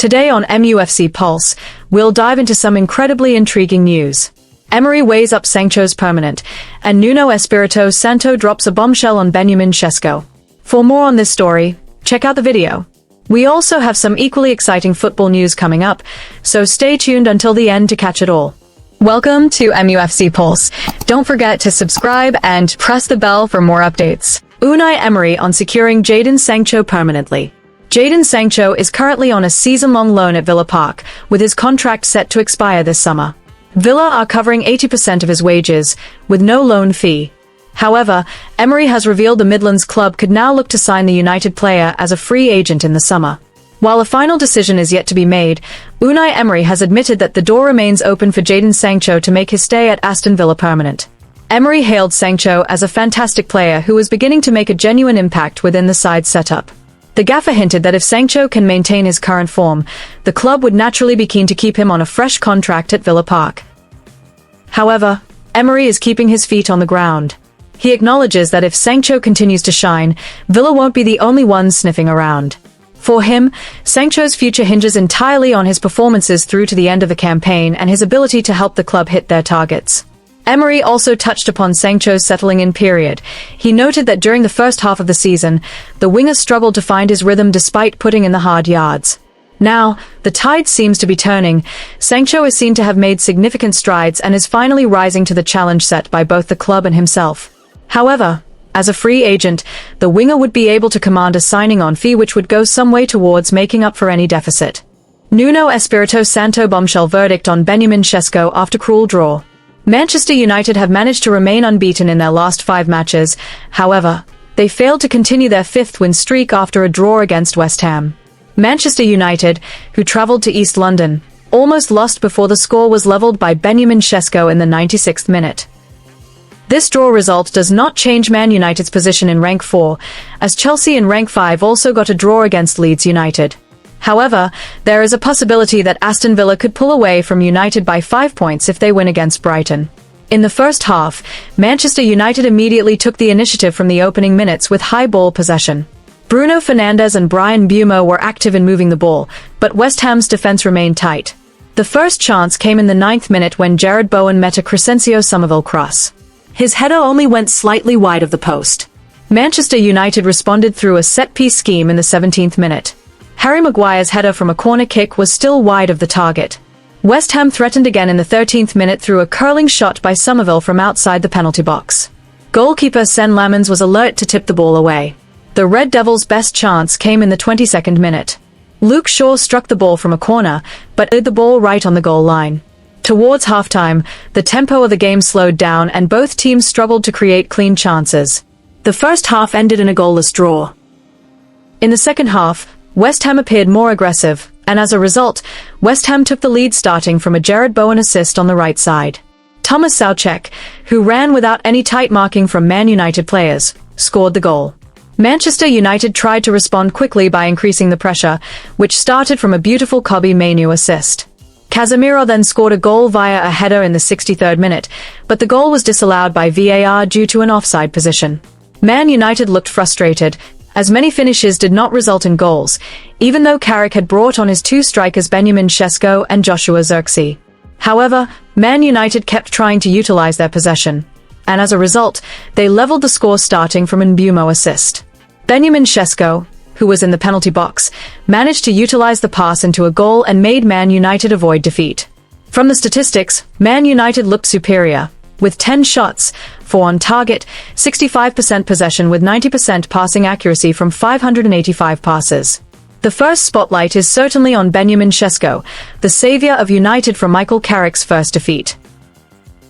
Today on MUFC Pulse, we'll dive into some incredibly intriguing news. Emery weighs up Sancho's permanent, and Nuno Espirito Santo drops a bombshell on Benjamin Sesko. For more on this story, check out the video. We also have some equally exciting football news coming up, so stay tuned until the end to catch it all. Welcome to MUFC Pulse. Don't forget to subscribe and press the bell for more updates. Unai Emery on securing Jadon Sancho permanently. Jadon Sancho is currently on a season-long loan at Villa Park, with his contract set to expire this summer. Villa are covering 80% of his wages, with no loan fee. However, Emery has revealed the Midlands club could now look to sign the United player as a free agent in the summer. While a final decision is yet to be made, Unai Emery has admitted that the door remains open for Jadon Sancho to make his stay at Aston Villa permanent. Emery hailed Sancho as a fantastic player who was beginning to make a genuine impact within the side's setup. The gaffer hinted that if Sancho can maintain his current form, the club would naturally be keen to keep him on a fresh contract at Villa Park. However, Emery is keeping his feet on the ground. He acknowledges that if Sancho continues to shine, Villa won't be the only ones sniffing around. For him, Sancho's future hinges entirely on his performances through to the end of the campaign and his ability to help the club hit their targets. Emery also touched upon Sancho's settling-in period. He noted that during the first half of the season, the winger struggled to find his rhythm despite putting in the hard yards. Now, the tide seems to be turning. Sancho is seen to have made significant strides and is finally rising to the challenge set by both the club and himself. However, as a free agent, the winger would be able to command a signing-on fee which would go some way towards making up for any deficit. Nuno Espirito Santo bombshell verdict on Benjamin Sesko after cruel draw. Manchester United have managed to remain unbeaten in their last 5 matches. However, they failed to continue their 5th win streak after a draw against West Ham. Manchester United, who travelled to East London, almost lost before the score was levelled by Benjamin Sesko in the 96th minute. This draw result does not change Man United's position in rank 4, as Chelsea in rank 5 also got a draw against Leeds United. However, there is a possibility that Aston Villa could pull away from United by 5 points if they win against Brighton. In the first half, Manchester United immediately took the initiative from the opening minutes with high ball possession. Bruno Fernandes and Bryan Mbeumo were active in moving the ball, but West Ham's defence remained tight. The first chance came in the 9th minute when Jarrod Bowen met a Crescencio Somerville cross. His header only went slightly wide of the post. Manchester United responded through a set-piece scheme in the 17th minute. Harry Maguire's header from a corner kick was still wide of the target. West Ham threatened again in the 13th minute through a curling shot by Somerville from outside the penalty box. Goalkeeper Sen Lamens was alert to tip the ball away. The Red Devils' best chance came in the 22nd minute. Luke Shaw struck the ball from a corner, but hit the ball right on the goal line. Towards halftime, the tempo of the game slowed down and both teams struggled to create clean chances. The first half ended in a goalless draw. In the second half, West Ham appeared more aggressive, and as a result, West Ham took the lead starting from a Jarrod Bowen assist on the right side. Thomas Soucek, who ran without any tight marking from Man United players, scored the goal. Manchester United tried to respond quickly by increasing the pressure, which started from a beautiful Kobbie Mainoo assist. Casemiro then scored a goal via a header in the 63rd minute, but the goal was disallowed by VAR due to an offside position. Man United looked frustrated, as many finishes did not result in goals, even though Carrick had brought on his 2 strikers Benjamin Sesko and Joshua Zirkzee. However, Man United kept trying to utilise their possession, and as a result, they levelled the score starting from an Mbeumo assist. Benjamin Sesko, who was in the penalty box, managed to utilise the pass into a goal and made Man United avoid defeat. From the statistics, Man United looked superior, with 10 shots, 4 on target, 65% possession with 90% passing accuracy from 585 passes. The first spotlight is certainly on Benjamin Sesko, the saviour of United from Michael Carrick's first defeat.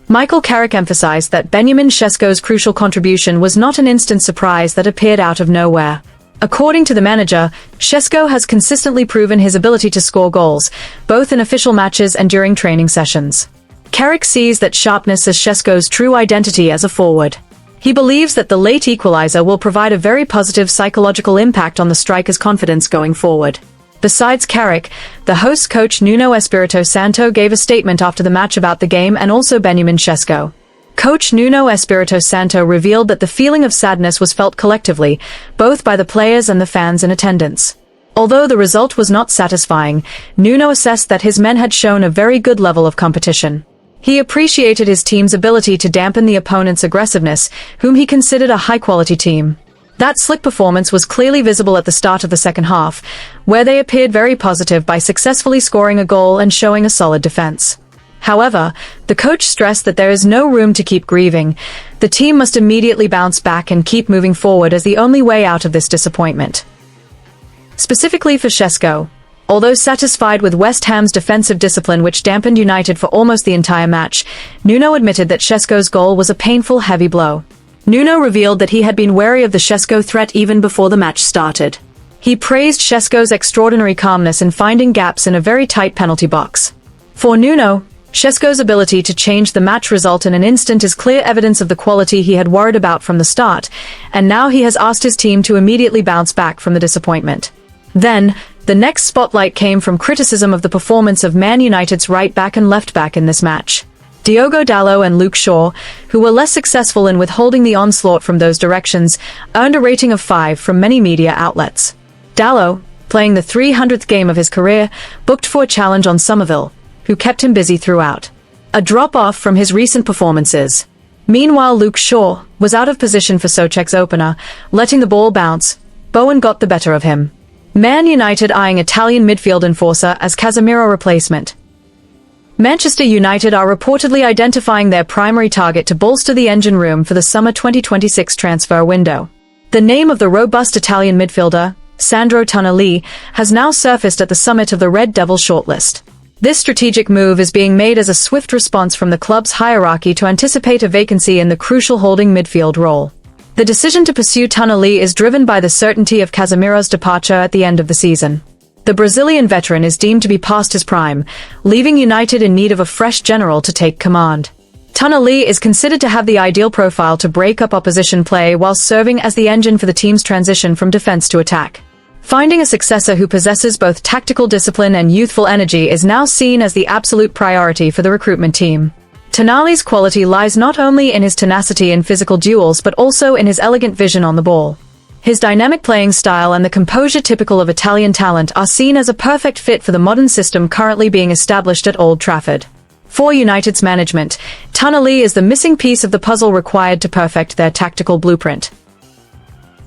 Michael Carrick emphasised that Benjamin Sesko's crucial contribution was not an instant surprise that appeared out of nowhere. According to the manager, Sesko has consistently proven his ability to score goals, both in official matches and during training sessions. Carrick sees that sharpness as Sesko's true identity as a forward. He believes that the late equaliser will provide a very positive psychological impact on the striker's confidence going forward. Besides Carrick, the host coach Nuno Espirito Santo gave a statement after the match about the game and also Benjamin Sesko. Coach Nuno Espirito Santo revealed that the feeling of sadness was felt collectively, both by the players and the fans in attendance. Although the result was not satisfying, Nuno assessed that his men had shown a very good level of competition. He appreciated his team's ability to dampen the opponent's aggressiveness, whom he considered a high-quality team. That slick performance was clearly visible at the start of the second half, where they appeared very positive by successfully scoring a goal and showing a solid defense. However, the coach stressed that there is no room to keep grieving. The team must immediately bounce back and keep moving forward as the only way out of this disappointment. Specifically for Sesko, although satisfied with West Ham's defensive discipline which dampened United for almost the entire match, Nuno admitted that Sesko's goal was a painful, heavy blow. Nuno revealed that he had been wary of the Sesko threat even before the match started. He praised Sesko's extraordinary calmness in finding gaps in a very tight penalty box. For Nuno, Sesko's ability to change the match result in an instant is clear evidence of the quality he had worried about from the start, and now he has asked his team to immediately bounce back from the disappointment. Then, the next spotlight came from criticism of the performance of Man United's right-back and left-back in this match. Diogo Dalot and Luke Shaw, who were less successful in withholding the onslaught from those directions, earned a rating of 5 from many media outlets. Dalot, playing the 300th game of his career, booked for a challenge on Somerville, who kept him busy throughout. A drop-off from his recent performances. Meanwhile, Luke Shaw was out of position for Souček's opener, letting the ball bounce. Bowen got the better of him. Man United eyeing Italian midfield enforcer as Casemiro replacement. Manchester United are reportedly identifying their primary target to bolster the engine room for the summer 2026 transfer window. The name of the robust Italian midfielder, Sandro Tonali, has now surfaced at the summit of the Red Devil shortlist. This strategic move is being made as a swift response from the club's hierarchy to anticipate a vacancy in the crucial holding midfield role. The decision to pursue Tonali is driven by the certainty of Casemiro's departure at the end of the season. The Brazilian veteran is deemed to be past his prime, leaving United in need of a fresh general to take command. Tonali is considered to have the ideal profile to break up opposition play while serving as the engine for the team's transition from defense to attack. Finding a successor who possesses both tactical discipline and youthful energy is now seen as the absolute priority for the recruitment team. Tonali's quality lies not only in his tenacity in physical duels but also in his elegant vision on the ball. His dynamic playing style and the composure typical of Italian talent are seen as a perfect fit for the modern system currently being established at Old Trafford. For United's management, Tonali is the missing piece of the puzzle required to perfect their tactical blueprint.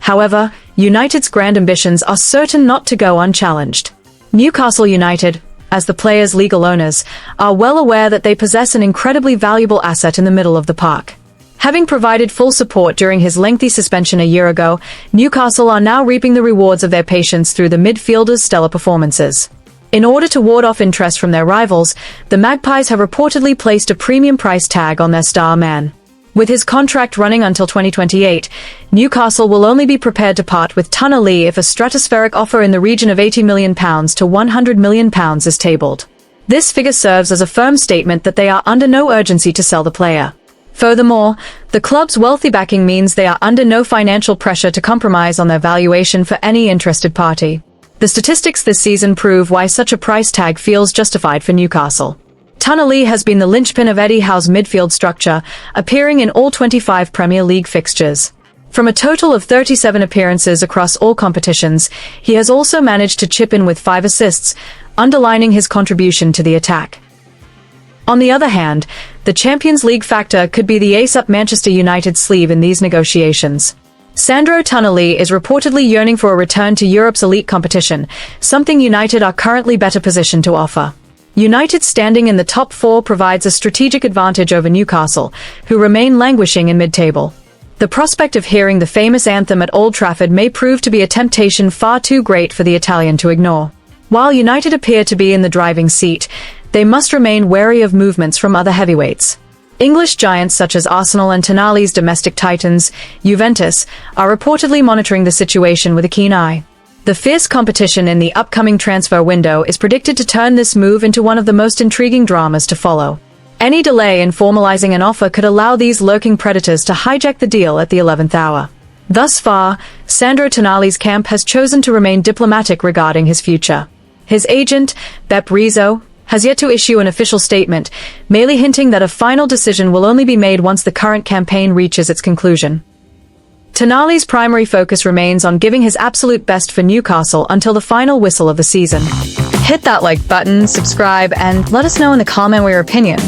However, United's grand ambitions are certain not to go unchallenged. Newcastle United, as the player's legal owners, are well aware that they possess an incredibly valuable asset in the middle of the park. Having provided full support during his lengthy suspension a year ago, Newcastle are now reaping the rewards of their patience through the midfielder's stellar performances. In order to ward off interest from their rivals, the Magpies have reportedly placed a premium price tag on their star man. With his contract running until 2028, Newcastle will only be prepared to part with Tonali if a stratospheric offer in the region of £80 million to £100 million is tabled. This figure serves as a firm statement that they are under no urgency to sell the player. Furthermore, the club's wealthy backing means they are under no financial pressure to compromise on their valuation for any interested party. The statistics this season prove why such a price tag feels justified for Newcastle. Tonali has been the linchpin of Eddie Howe's midfield structure, appearing in all 25 Premier League fixtures. From a total of 37 appearances across all competitions, he has also managed to chip in with 5 assists, underlining his contribution to the attack. On the other hand, the Champions League factor could be the ace up Manchester United's sleeve in these negotiations. Sandro Tonali is reportedly yearning for a return to Europe's elite competition, something United are currently better positioned to offer. United's standing in the top 4 provides a strategic advantage over Newcastle, who remain languishing in mid-table. The prospect of hearing the famous anthem at Old Trafford may prove to be a temptation far too great for the Italian to ignore. While United appear to be in the driving seat, they must remain wary of movements from other heavyweights. English giants such as Arsenal and Tonali's domestic titans, Juventus, are reportedly monitoring the situation with a keen eye. The fierce competition in the upcoming transfer window is predicted to turn this move into one of the most intriguing dramas to follow. Any delay in formalizing an offer could allow these lurking predators to hijack the deal at the 11th hour. Thus far, Sandro Tonali's camp has chosen to remain diplomatic regarding his future. His agent, Beppe Rizzo, has yet to issue an official statement, merely hinting that a final decision will only be made once the current campaign reaches its conclusion. Tonali's primary focus remains on giving his absolute best for Newcastle until the final whistle of the season. Hit that like button, subscribe, and let us know in the comment your opinion.